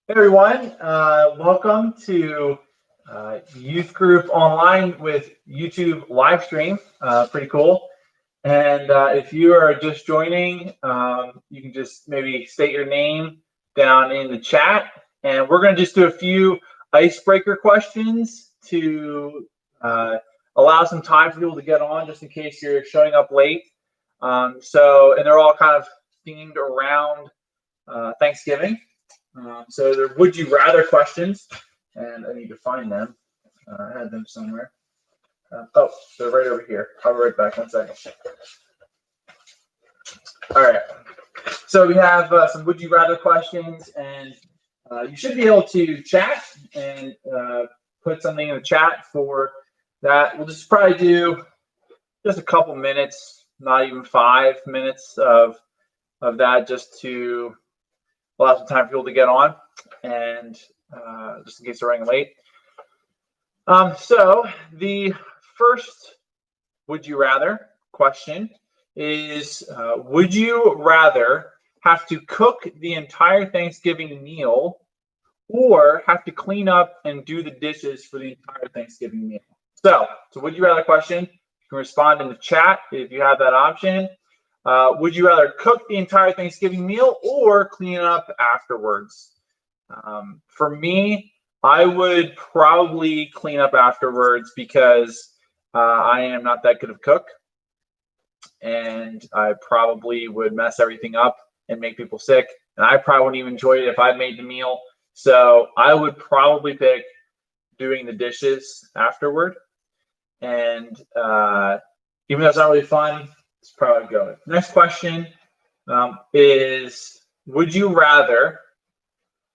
Hey everyone, welcome to Youth Group Online with YouTube live stream. Pretty cool. And if you are just joining, you can just maybe state your name down in the chat. And we're going to just do a few icebreaker questions to allow some time for people to get on, just in case you're showing up late. And they're all kind of themed around Thanksgiving. So they're would you rather questions, and I need to find them. I had them somewhere. Oh, they're right over here. I'll be right back. 1 second. All right. So we have some would you rather questions, and you should be able to chat and put something in the chat for that. We'll just probably do just a couple minutes, not even 5 minutes of that, just to allow some time for people to get on, and just in case they're running late. So the first would you rather question is, would you rather have to cook the entire Thanksgiving meal or have to clean up and do the dishes for the entire Thanksgiving meal? So would you rather question, you can respond in the chat if you have that option. Would you rather cook the entire Thanksgiving meal or clean up afterwards? For me, I would probably clean up afterwards because I am not that good of a cook, and I probably would mess everything up and make people sick, and I probably wouldn't even enjoy it if I made the meal. So I would probably pick doing the dishes afterward, and even though it's not really fun, it's probably good. Next question is, would you rather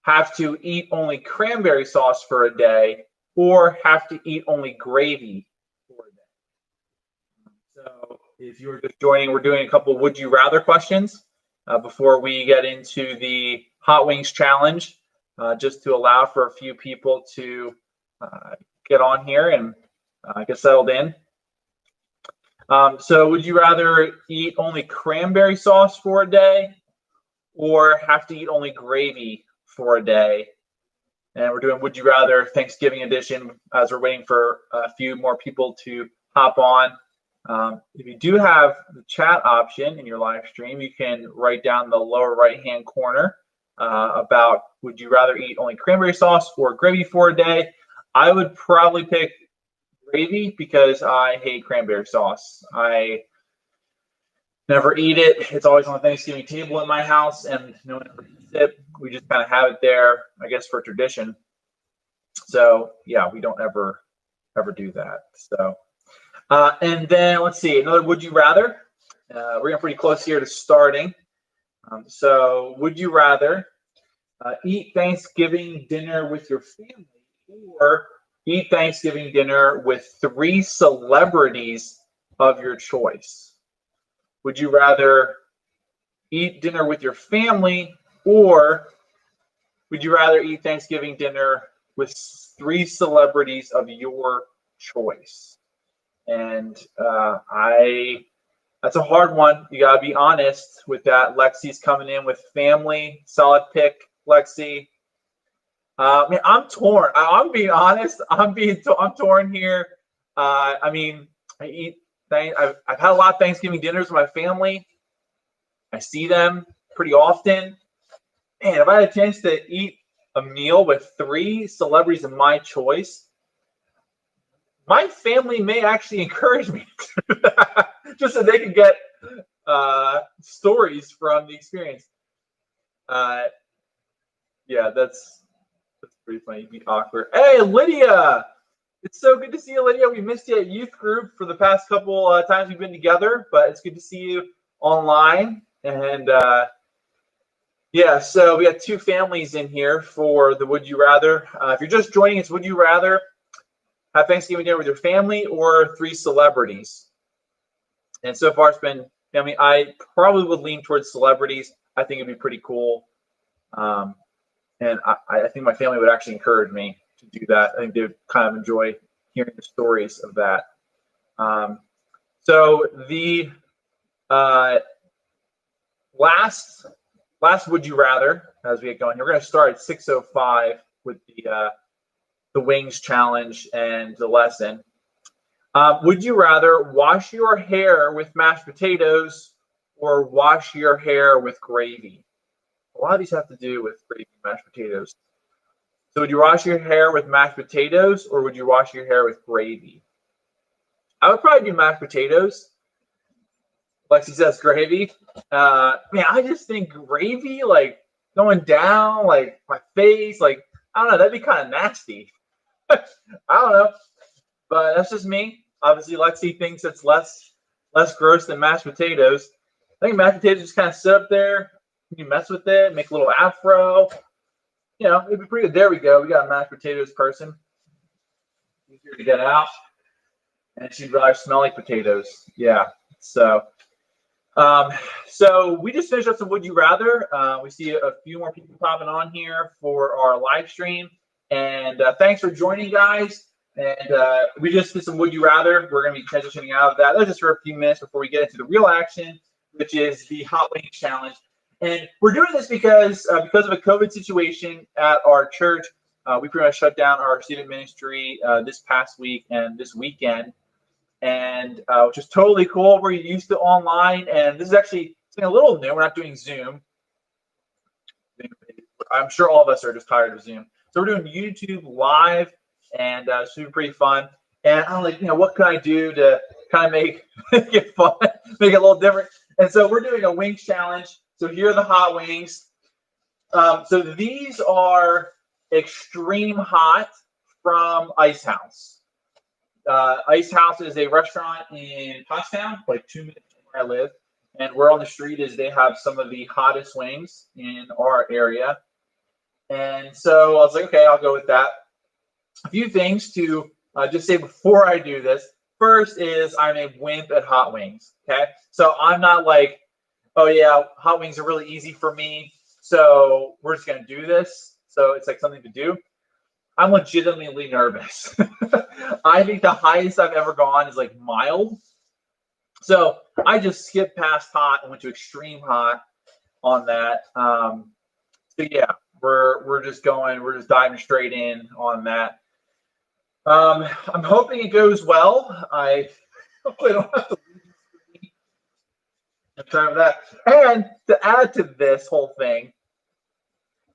have to eat only cranberry sauce for a day or have to eat only gravy for a day? So if you're just joining, we're doing a couple would you rather questions before we get into the hot wings challenge, just to allow for a few people to get on here and get settled in. So would you rather eat only cranberry sauce for a day or have to eat only gravy for a day? And we're doing would you rather Thanksgiving edition as we're waiting for a few more people to hop on. If you do have the chat option in your live stream, you can write down the lower right hand corner about would you rather eat only cranberry sauce or gravy for a day. I would probably pick gravy because I hate cranberry sauce. I never eat it. It's always on the Thanksgiving table in my house, and no one ever eats it. We just kind of have it there, I guess, for tradition. So yeah, we don't ever do that. So and then let's see, another would you rather. We're getting pretty close here to starting. So would you rather eat Thanksgiving dinner with your family or eat Thanksgiving dinner with 3 celebrities of your choice? Would you rather eat dinner with your family or would you rather eat Thanksgiving dinner with 3 celebrities of your choice? And that's a hard one. You gotta be honest with that. Lexi's coming in with family. Solid pick, Lexi. Man, I'm torn. I'm being honest. I'm torn here. I mean, I've had a lot of Thanksgiving dinners with my family. I see them pretty often. Man, if I had a chance to eat a meal with 3 celebrities of my choice, my family may actually encourage me to just so they can get stories from the experience. Yeah, that's pretty funny. You'd be awkward. Hey, Lydia! It's so good to see you, Lydia. We missed you at youth group for the past couple times we've been together, but it's good to see you online. And yeah, so we got 2 families in here for the would you rather. If you're just joining, it's would you rather have Thanksgiving dinner with your family or 3 celebrities? And so far it's been family. I probably would lean towards celebrities. I think it'd be pretty cool. And I think my family would actually encourage me to do that. I think they would kind of enjoy hearing the stories of that. So the last last would you rather as we get going. We're going to start at 6:05 with the wings challenge and the lesson. Would you rather wash your hair with mashed potatoes or wash your hair with gravy? A lot of these have to do with gravy and mashed potatoes. So would you wash your hair with mashed potatoes or would you wash your hair with gravy? I would probably do mashed potatoes. Lexi says gravy. Man, I just think gravy, like going down, like my face, like I don't know, that'd be kind of nasty. I don't know, but that's just me. Obviously, Lexi thinks it's less gross than mashed potatoes. I think mashed potatoes just kind of sit up there. You mess with it, make a little afro. You know, it'd be pretty good. There we go. We got a mashed potatoes person. Easier to get out, and she'd rather smell like potatoes. Yeah. So we just finished up some Would You Rather. We see a few more people popping on here for our live stream. And thanks for joining, guys. And we just did some Would You Rather. We're going to be transitioning out of that. That's just for a few minutes before we get into the real action, which is the Hot Wings Challenge. And we're doing this because of a COVID situation at our church. We pretty much shut down our student ministry this past week and this weekend. And which is totally cool. We're used to online, and this is actually something a little new. We're not doing Zoom. I'm sure all of us are just tired of Zoom. So we're doing YouTube live, and it's been pretty fun. And I'm like, what can I do to kind of make it fun, make it a little different? And so we're doing a wings challenge. So here are the hot wings. So these are extreme hot from Ice House. Ice House is a restaurant in Pottstown, like 2 minutes from where I live. And where on the street is they have some of the hottest wings in our area. And so I was like, okay, I'll go with that. A few things to just say before I do this. First is I'm a wimp at hot wings, okay? So I'm not like, oh yeah, hot wings are really easy for me, so we're just going to do this. So it's like something to do. I'm legitimately nervous. I think the highest I've ever gone is like mild. So I just skipped past hot and went to extreme hot on that. So yeah, we're just diving straight in on that. I'm hoping it goes well. I hopefully don't have to leave the screen. Try that. And to add to this whole thing,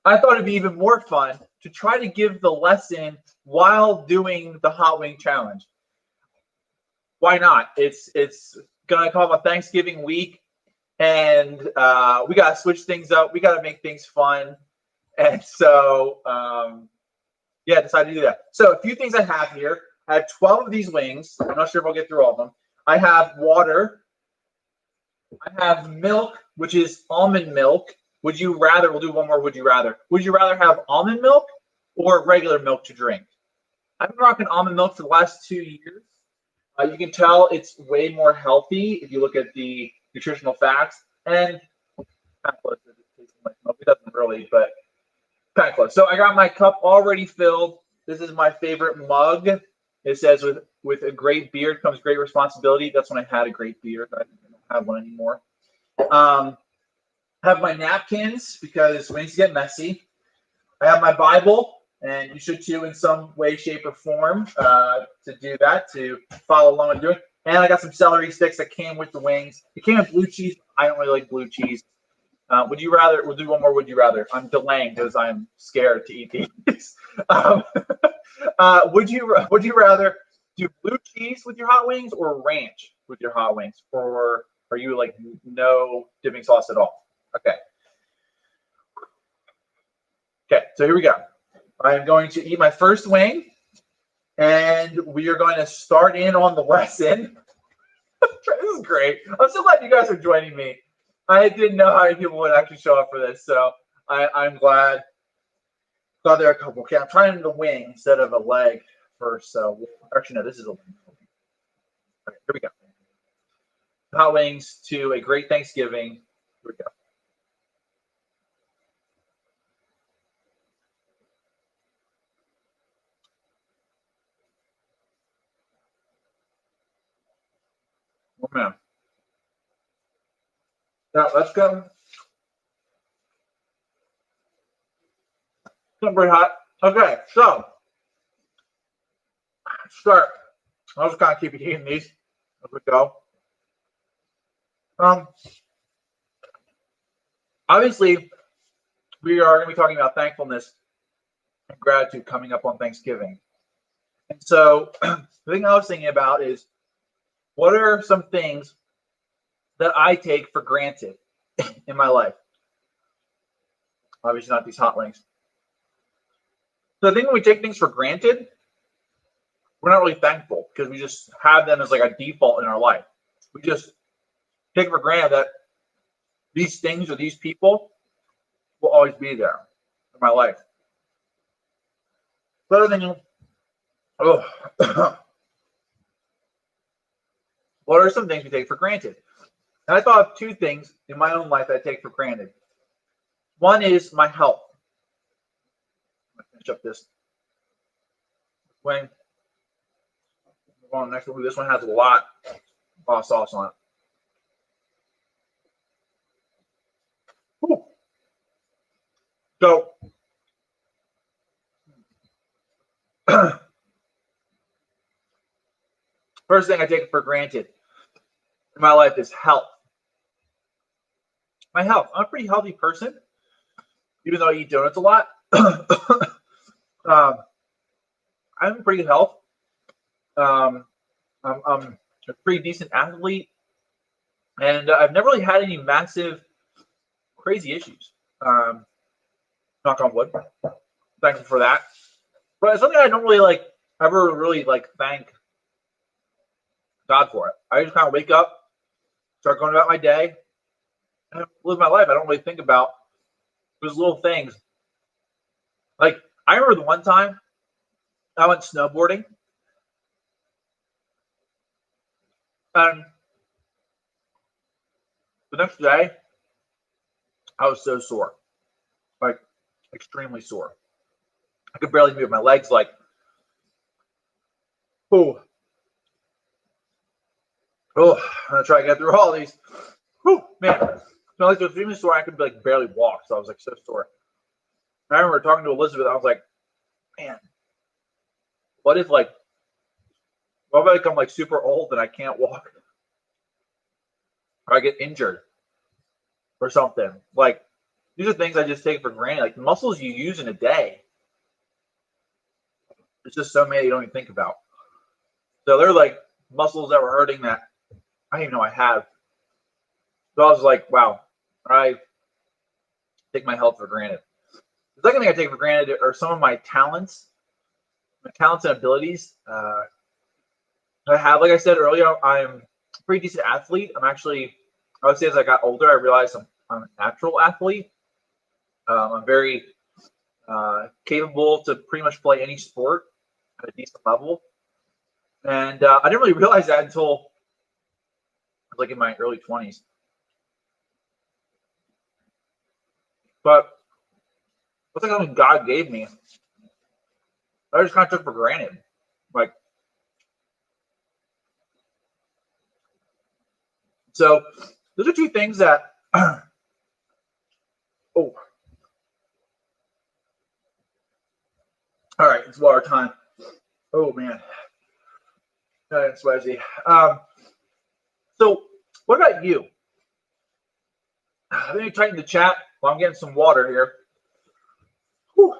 I thought it'd be even more fun to try to give the lesson while doing the hot wing challenge. Why not? It's gonna come up on Thanksgiving week, and we gotta switch things up. We gotta make things fun, and so yeah, decided to do that. So a few things I have here. I have 12 of these wings. I'm not sure if I'll get through all of them. I have water. I have milk, which is almond milk. Would you rather, we'll do one more, would you rather. Would you rather have almond milk or regular milk to drink? I've been rocking almond milk for the last 2 years. You can tell it's way more healthy if you look at the nutritional facts. And kind of close to tasting like milk. It doesn't really, but kind of close. So I got my cup already filled. This is my favorite mug. It says, with a great beard comes great responsibility. That's when I had a great beard. I don't have one anymore. Have my napkins because wings get messy. I have my Bible, and you should too in some way, shape, or form to do that, to follow along and do it. And I got some celery sticks that came with the wings. It came with blue cheese. I don't really like blue cheese. Would you rather? We'll do one more. Would you rather? I'm delaying because I'm scared to eat these. Would you rather do blue cheese with your hot wings or ranch with your hot wings, or are you like no dipping sauce at all? Okay. Okay, so here we go. I'm going to eat my first wing, and we are going to start in on the lesson. This is great. I'm so glad you guys are joining me. I didn't know how many people would actually show up for this, so I'm glad. Glad there are a couple. Okay, I'm trying the wing instead of a leg first. So actually, no, this is a wing. Okay, here we go. Hot wings to a great Thanksgiving. Here we go. Oh man. Now let's go. Not very hot. Okay, so start. I'll just kind of keep eating these as we go. Obviously, we are going to be talking about thankfulness and gratitude coming up on Thanksgiving. And so the thing I was thinking about is, what are some things that I take for granted in my life? Obviously not these hot links. So I think when we take things for granted, we're not really thankful because we just have them as like a default in our life. We just take for granted that these things or these people will always be there in my life. The other thing, what are some things we take for granted? And I thought of two things in my own life that I take for granted. One is my health. I'm gonna finish up this. When we're on the next one, this one has a lot of sauce on it. Whew. So, first thing I take for granted in my life is health. My health. I'm a pretty healthy person, even though I eat donuts a lot. I'm in pretty good health. I'm a pretty decent athlete, and I've never really had any massive, crazy issues. Knock on wood. Thankful for that. But it's something I don't really ever really thank God for it. I just kind of wake up, start going about my day, and live my life. I don't really think about those little things. Like, I remember the one time I went snowboarding, and the next day I was so sore, like extremely sore. I could barely move my legs. Like, oh, I'm gonna try to get through all these. Whew, man, so like, extremely sore. I could barely walk, so I was so sore. And I remember talking to Elizabeth. I was like, man, what if I become super old and I can't walk, or I get injured or something? Like, these are things I just take for granted. Like, muscles you use in a day. There's just so many you don't even think about. So they're muscles that were hurting that I didn't even know I have. So I was like, wow, I take my health for granted. The second thing I take for granted are some of my talents and abilities. I have, like I said earlier, I'm a pretty decent athlete. I would say as I got older, I realized I'm a natural athlete. I'm very capable to pretty much play any sport at a decent level. And I didn't really realize that until I was in my early 20s. But that's something God gave me. I just kind of took for granted. So those are two things that oh, all right, it's water time. Oh man, that's spicy. So what about you? Let me tighten the chat while I'm getting some water here. Whew.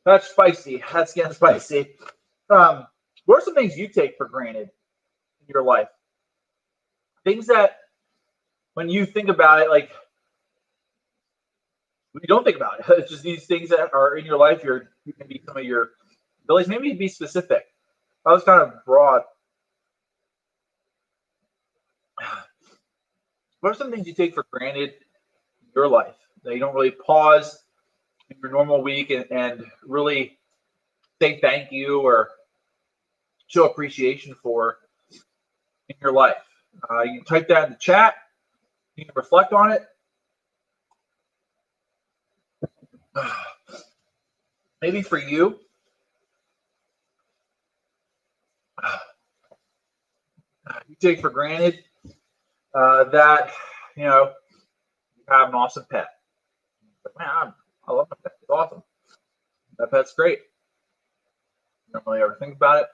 That's spicy. That's getting spicy. What are some things you take for granted in your life? Things that when you think about it, you don't think about it. It's just these things that are in your life. You can be some of your abilities. Maybe be specific. That was kind of broad. What are some things you take for granted in your life that you don't really pause in your normal week and really say thank you or show appreciation for in your life? You can type that in the chat. You can reflect on it. Maybe for you, you take for granted that you have an awesome pet. Man, I love my pet. It's awesome. that pet's great. You don't really ever think about it.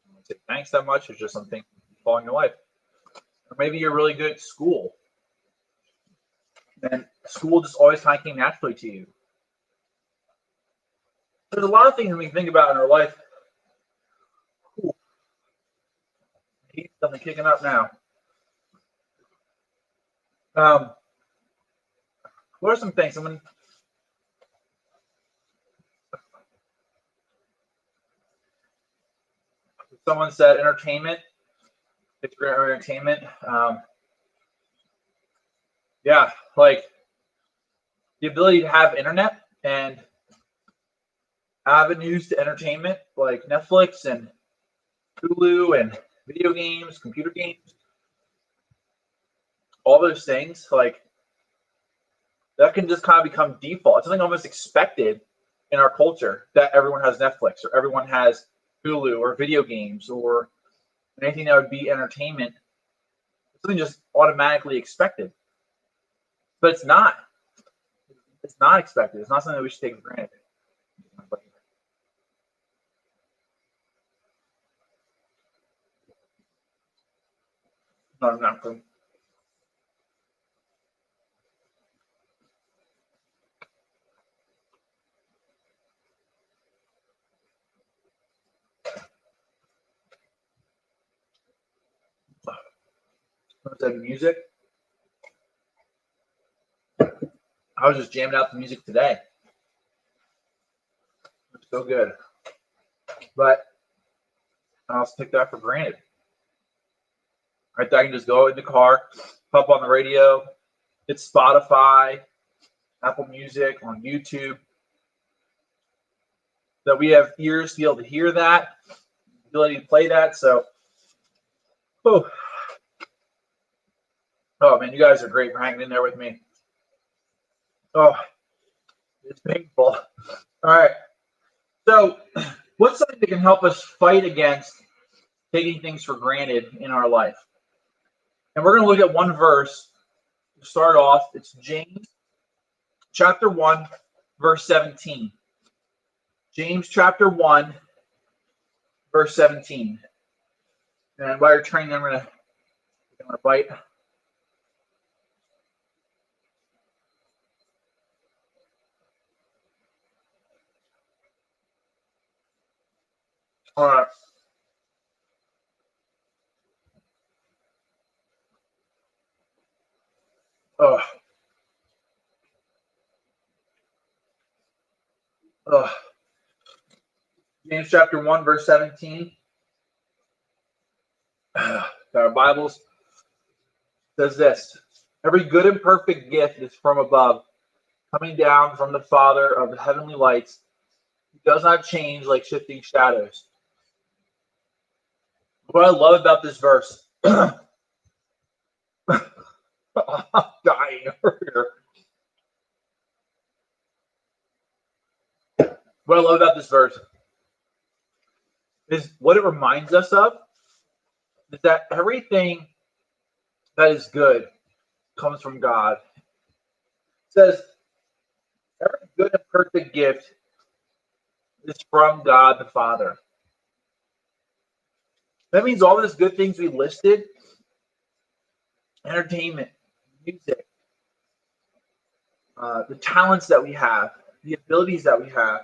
You don't say thanks that much. It's just something following your life. Or maybe you're really good at school, and school just always kind of came naturally to you. There's a lot of things we can think about in our life. Ooh, heat's definitely kicking up now. What are some things? Someone said entertainment. It's great entertainment. Yeah, like the ability to have internet and avenues to entertainment like Netflix and Hulu and video games, computer games, all those things, like that can just kind of become default. It's something almost expected in our culture that everyone has Netflix or everyone has Hulu or video games or anything that would be entertainment. It's something just automatically expected. But it's not. It's not expected. It's not something that we should take for granted. Not for music. I was just jamming out the music today. It's so good. But I also take that for granted. Right there, I can just go in the car, pop on the radio, it's Spotify, Apple Music, on YouTube. That we have ears to be able to hear that, ability to play that. So, oh man, you guys are great for hanging in there with me. Oh, it's painful. All right. So, what's something that can help us fight against taking things for granted in our life? And we're going to look at one verse to start off. It's James chapter 1, verse 17. James chapter 1, verse 17. And while you're training, I'm going to bite. All right. Oh. Oh. James chapter 1, verse 17. Our Bibles says this: every good and perfect gift is from above, coming down from the Father of the heavenly lights. He does not change like shifting shadows. What I love about this verse, I'm dying over here. What I love about this verse is what it reminds us of is that everything that is good comes from God. It says every good and perfect gift is from God the Father. That means all those good things we listed, entertainment, music, the talents that we have, the abilities that we have,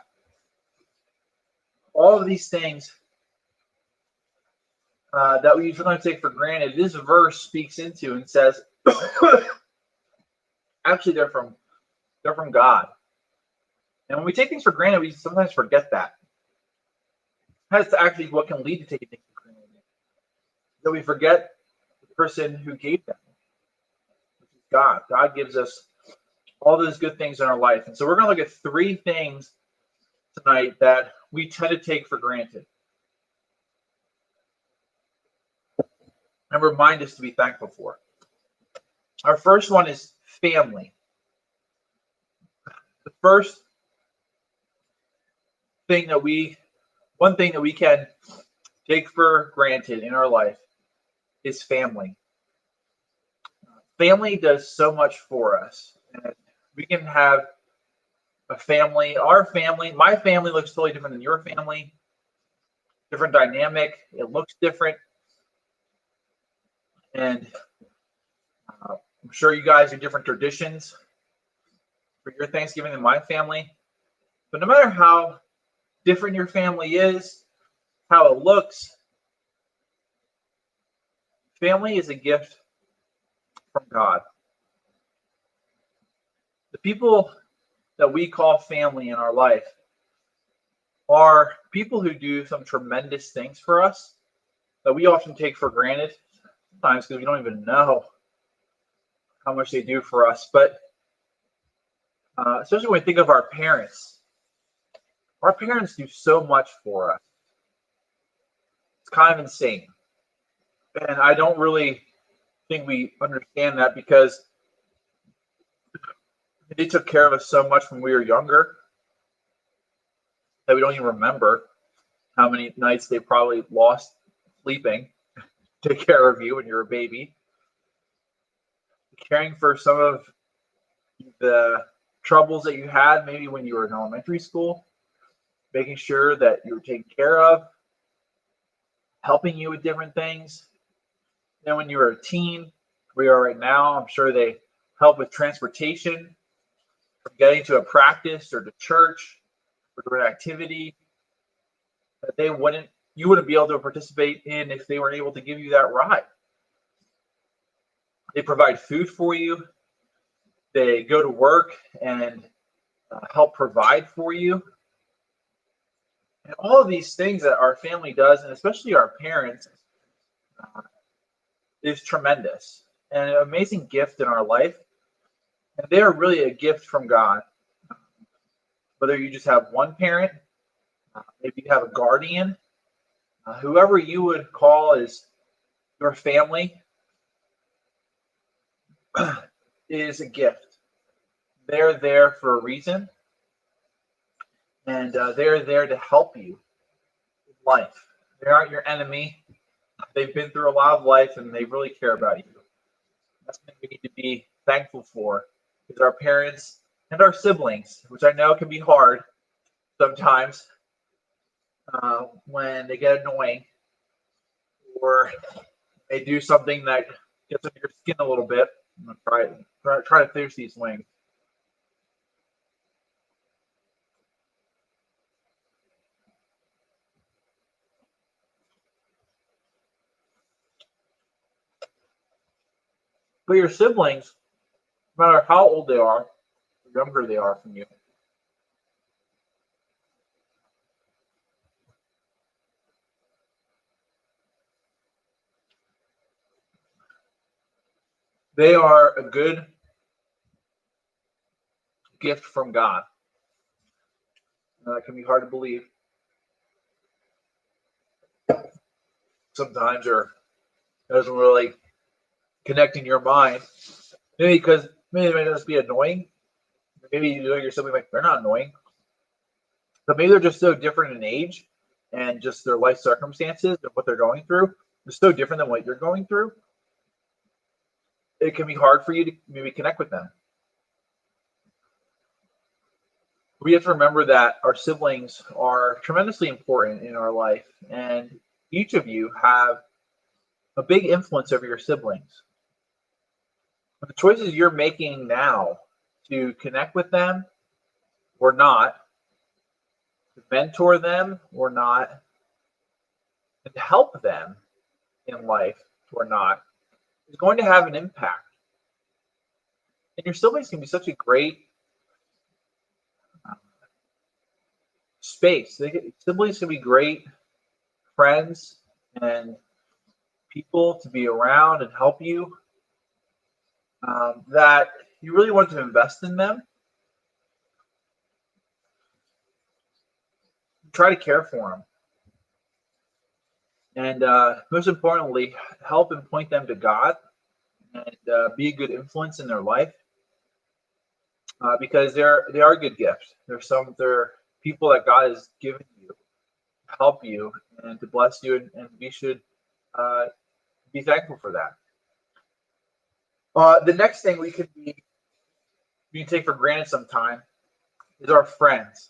all of these things that we sometimes take for granted, this verse speaks into and says, actually, they're from God. And when we take things for granted, we sometimes forget that. That's actually what can lead to taking things for granted. That we forget the person who gave them, which is God. God gives us all those good things in our life. And so we're going to look at three things tonight that we tend to take for granted and remind us to be thankful for. Our first one is family. The first thing that one thing that we can take for granted in our life is family. Family does so much for us. And we can have a family, our family, my family looks totally different than your family. Different dynamic. It looks different. And I'm sure you guys have different traditions for your Thanksgiving than my family. But no matter how different your family is, how it looks, family is a gift from God. The people that we call family in our life are people who do some tremendous things for us that we often take for granted sometimes because we don't even know how much they do for us. But especially when we think of our parents do so much for us. It's kind of insane. And I don't really think we understand that because they took care of us so much when we were younger that we don't even remember how many nights they probably lost sleeping to take care of you when you were a baby. Caring for some of the troubles that you had maybe when you were in elementary school, making sure that you were taken care of, helping you with different things. Then when you were a teen, we are right now, I'm sure they help with transportation, from getting to a practice or to church or to an activity that you wouldn't be able to participate in if they weren't able to give you that ride. They provide food for you. They go to work and help provide for you. And all of these things that our family does, and especially our parents, is tremendous and an amazing gift in our life. And they are really a gift from God. Whether you just have one parent, maybe you have a guardian, whoever you would call as your family is a gift. They're there for a reason, and they're there to help you in life. They aren't your enemy. They've been through a lot of life, and they really care about you. That's something we need to be thankful for, is our parents and our siblings, which I know can be hard sometimes when they get annoying or they do something that gets under your skin a little bit. I'm gonna try to finish these wings. But your siblings, no matter how old they are, the younger they are from you, they are a good gift from God. That can be hard to believe sometimes, or it doesn't really connect in your mind. Maybe because maybe they might just be annoying. Maybe you know your sibling like they're not annoying, but maybe they're just so different in age and just their life circumstances and what they're going through is so different than what you're going through. It can be hard for you to maybe connect with them. We have to remember that our siblings are tremendously important in our life, and each of you have a big influence over your siblings. The choices you're making now to connect with them or not, to mentor them or not, and to help them in life or not, is going to have an impact. And your siblings can be such a great space. Siblings can be great friends and people to be around and help you, that you really want to invest in them. Try to care for them. And most importantly, help and point them to God and be a good influence in their life, because they are good gifts. They're people that God has given you to help you and to bless you, and we should be thankful for that. The next thing we can take for granted sometime is our friends.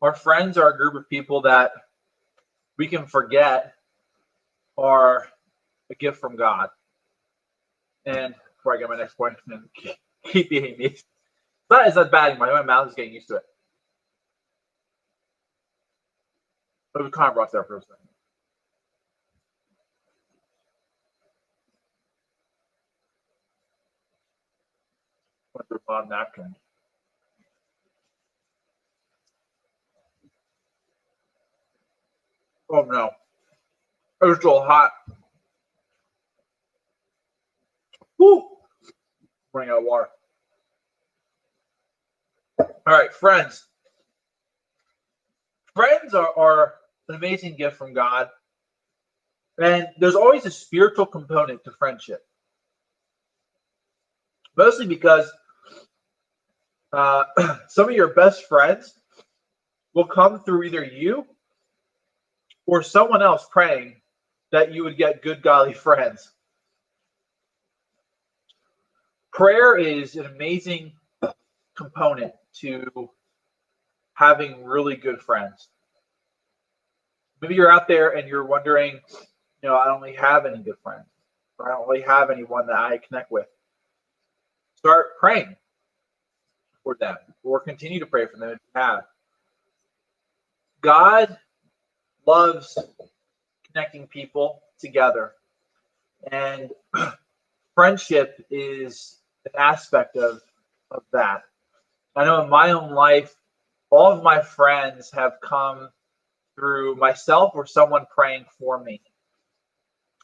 Our friends are a group of people that we can forget are a gift from God. And before I get my next point, keep eating these. That is not bad. My mouth is getting used to it. But we kind of rocked there for a second. Went through a napkin. Oh no. It was still hot. Woo! Running out of water. All right, friends. Friends are an amazing gift from God. And there's always a spiritual component to friendship. Mostly because some of your best friends will come through either you or someone else praying that you would get good, godly friends. Prayer is an amazing component to having really good friends. Maybe you're out there and you're wondering, I don't really have any good friends, or I don't really have anyone that I connect with. Start praying for them, or continue to pray for them if you have. God loves connecting people together, and friendship is an aspect of that. I know in my own life, all of my friends have come through myself or someone praying for me.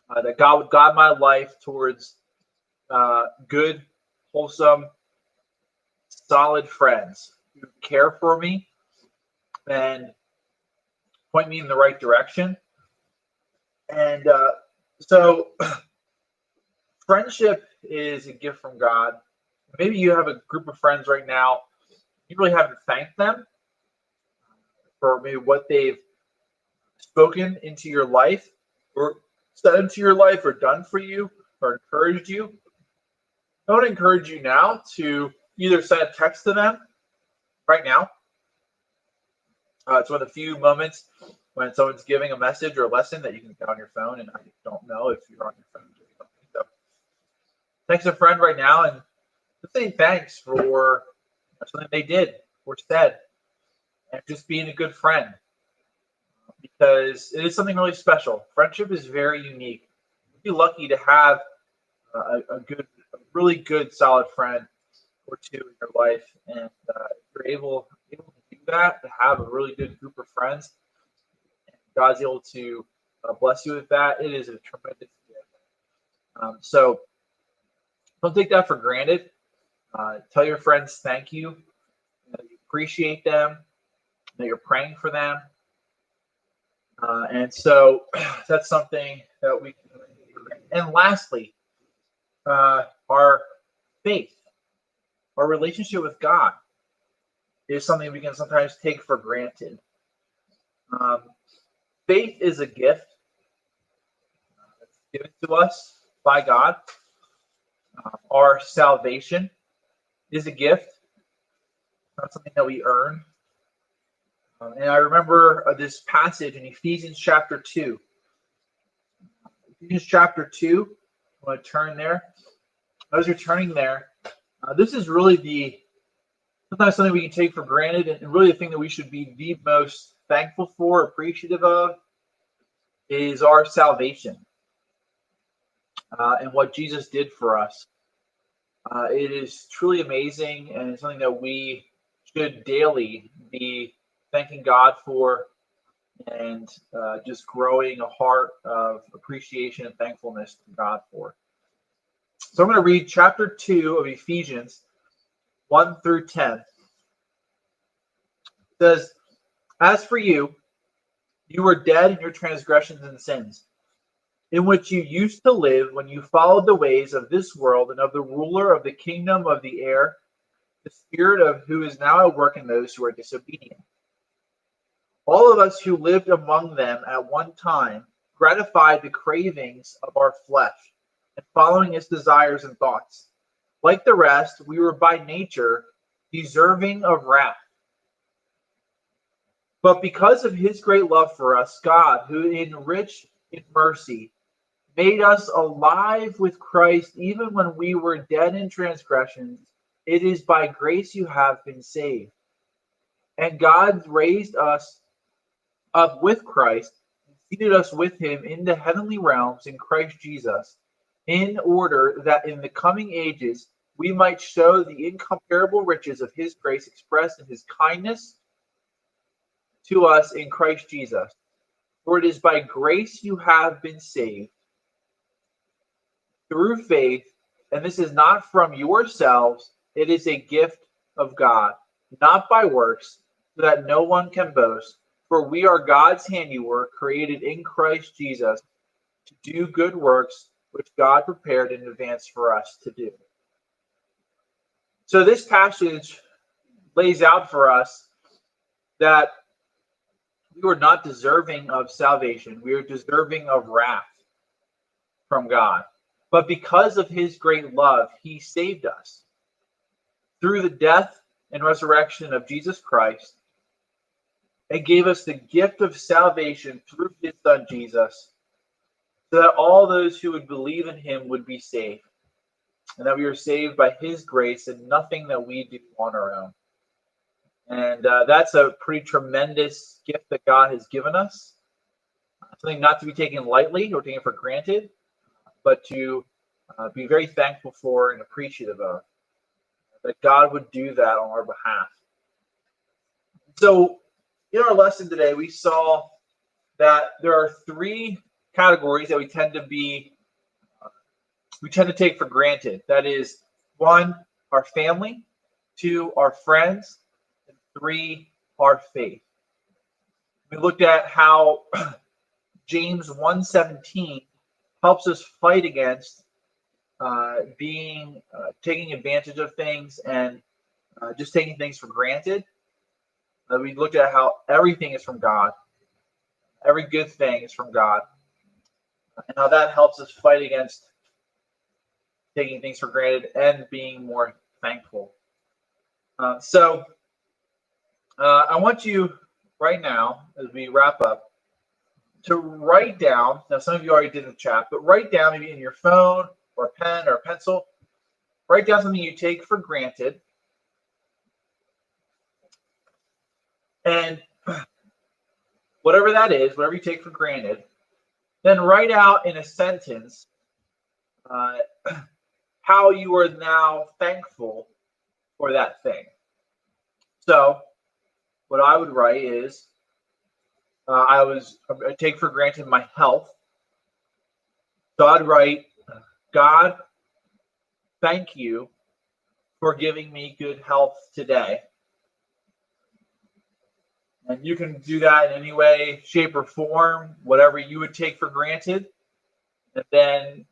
That God would guide my life towards good, wholesome, solid friends who care for me and point me in the right direction. And so friendship is a gift from God. Maybe you have a group of friends right now. You really haven't thanked them for maybe what they've spoken into your life, or said into your life, or done for you, or encouraged you. I want to encourage you now to either send a text to them right now. It's one of the few moments when someone's giving a message or a lesson that you can get on your phone, and I don't know if you're on your phone doing something. So text a friend right now and just say thanks for something they did or said, and just being a good friend, because it is something really special. Friendship is very unique. You'd be lucky to have a really good, solid friend or two in your life, and if you're able to do that, to have a really good group of friends, and God's able to bless you with that, it is a tremendous gift. So don't take that for granted. Tell your friends thank you, that you appreciate them, that you're praying for them. And so that's something that we can do. And lastly, our faith, our relationship with God is something we can sometimes take for granted. Faith is a gift that's given to us by God. Our salvation is a gift, not something that we earn. And I remember this passage in Ephesians chapter 2. Ephesians chapter 2, I want to turn there. As you're turning there, this is really sometimes something we can take for granted, and really the thing that we should be the most thankful for, appreciative of, is our salvation and what Jesus did for us. It is truly amazing, and it's something that we should daily be thanking God for, and just growing a heart of appreciation and thankfulness to God for. So I'm going to read chapter 2 of Ephesians 1 through 10. It says, "As for you, you were dead in your transgressions and sins, in which you used to live when you followed the ways of this world and of the ruler of the kingdom of the air, the spirit of who is now at work in those who are disobedient. All of us who lived among them at one time gratified the cravings of our flesh and following its desires and thoughts. Like the rest, we were by nature deserving of wrath. But because of his great love for us, God, who is rich in mercy, made us alive with Christ even when we were dead in transgressions. It is by grace you have been saved. And God raised us up with Christ and seated us with him in the heavenly realms in Christ Jesus, in order that in the coming ages we might show the incomparable riches of his grace expressed in his kindness to us in Christ Jesus. For it is by grace you have been saved through faith, and this is not from yourselves, it is a gift of God, not by works, so that no one can boast. For we are God's handiwork, created in Christ Jesus to do good works, which God prepared in advance for us to do. So this passage lays out for us that we were not deserving of salvation. We were deserving of wrath from God. But because of his great love, he saved us. Through the death and resurrection of Jesus Christ, and gave us the gift of salvation through his son Jesus, so that all those who would believe in him would be saved, and that we are saved by his grace and nothing that we do on our own. And that's a pretty tremendous gift that God has given us. Something not to be taken lightly or taken for granted, but to be very thankful for and appreciative of. That God would do that on our behalf. So, in our lesson today, we saw that there are three categories that we tend to take for granted. That is, 1, our family; 2, our friends; and 3, our faith. We looked at how James 1:17 helps us fight against taking advantage of things and just taking things for granted. We looked at how everything is from God. Every good thing is from God. And how that helps us fight against taking things for granted and being more thankful. So I want you right now, as we wrap up, to write down, now some of you already did in the chat, but write down maybe in your phone or a pen or a pencil, write down something you take for granted. And whatever that is, whatever you take for granted, then write out in a sentence how you are now thankful for that thing. So what I would write is, I take for granted my health. So I'd write, God, thank you for giving me good health today. And you can do that in any way, shape, or form, whatever you would take for granted. And then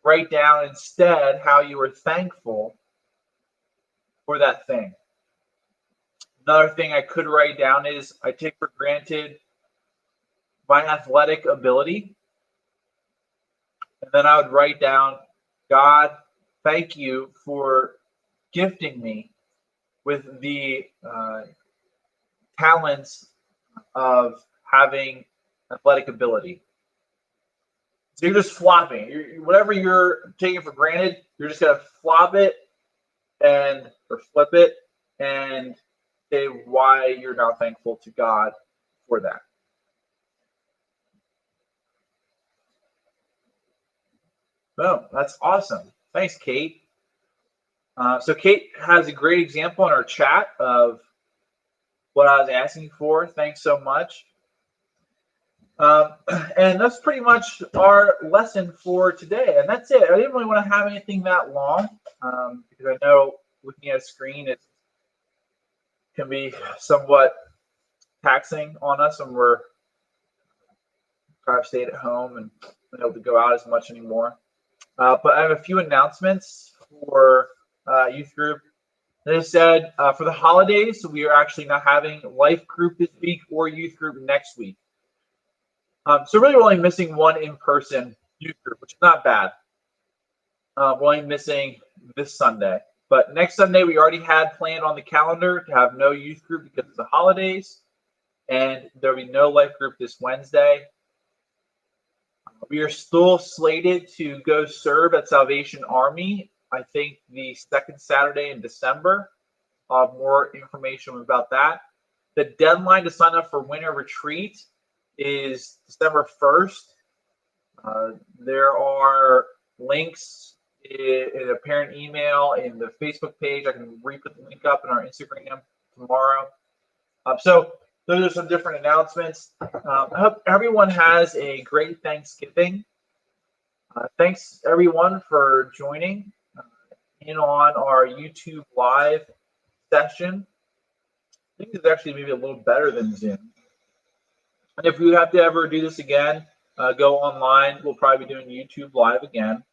write down instead how you are thankful for that thing. Another thing I could write down is I take for granted my athletic ability. And then I would write down, God, thank you for gifting me with the talents of having athletic ability. So you're just flopping. Whatever you're taking for granted, you're just going to flop it or flip it and say why you're now thankful to God for that. Boom. That's awesome. Thanks, Kate. So Kate has a great example in our chat of what I was asking for. Thanks so much. And that's pretty much our lesson for today. And that's it. I didn't really want to have anything that long because I know looking at a screen, it can be somewhat taxing on us when we're trying to stay at home and not able to go out as much anymore. But I have a few announcements for youth group. As I said, for the holidays, we are actually not having life group this week or youth group next week. So really we're only missing one in-person youth group, which is not bad. We're only missing this Sunday. But next Sunday, we already had planned on the calendar to have no youth group because of the holidays, and there'll be no life group this Wednesday. We are still slated to go serve at Salvation Army, I think the second Saturday in December. I'll have more information about that. The deadline to sign up for Winter Retreat is December 1st. There are links in a parent email in the Facebook page. I can re-put the link up in our Instagram tomorrow. So those are some different announcements. I hope everyone has a great Thanksgiving. Thanks everyone for joining in on our YouTube live session. I think it's actually maybe a little better than Zoom. And if we have to ever do this again, go online. We'll probably be doing YouTube live again.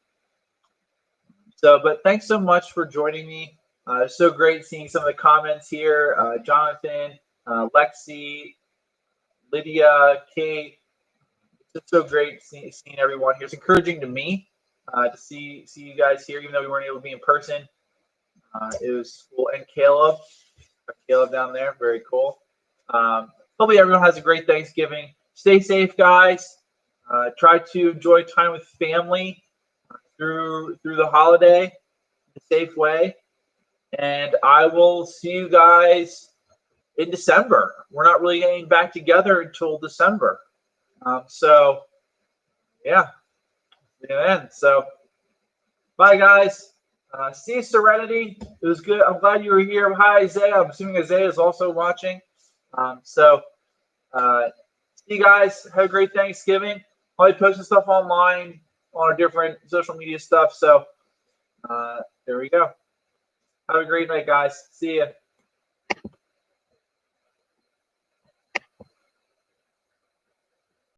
So, but thanks so much for joining me. It's so great seeing some of the comments here. Jonathan, Lexi, Lydia, Kate. It's so great seeing everyone here. It's encouraging to me to see you guys here, even though we weren't able to be in person. It was cool. And Caleb down there, very cool. Hopefully everyone has a great Thanksgiving. Stay safe, guys. Try to enjoy time with family through the holiday in a safe way. And I will see you guys in December. We're not really getting back together until December. So, yeah. So, bye, guys. See you, Serenity. It was good. I'm glad you were here. Hi, Isaiah. I'm assuming Isaiah is also watching. See you guys. Have a great Thanksgiving. I'll be posting stuff online on our different social media stuff. So there we go. Have a great night, guys. See ya.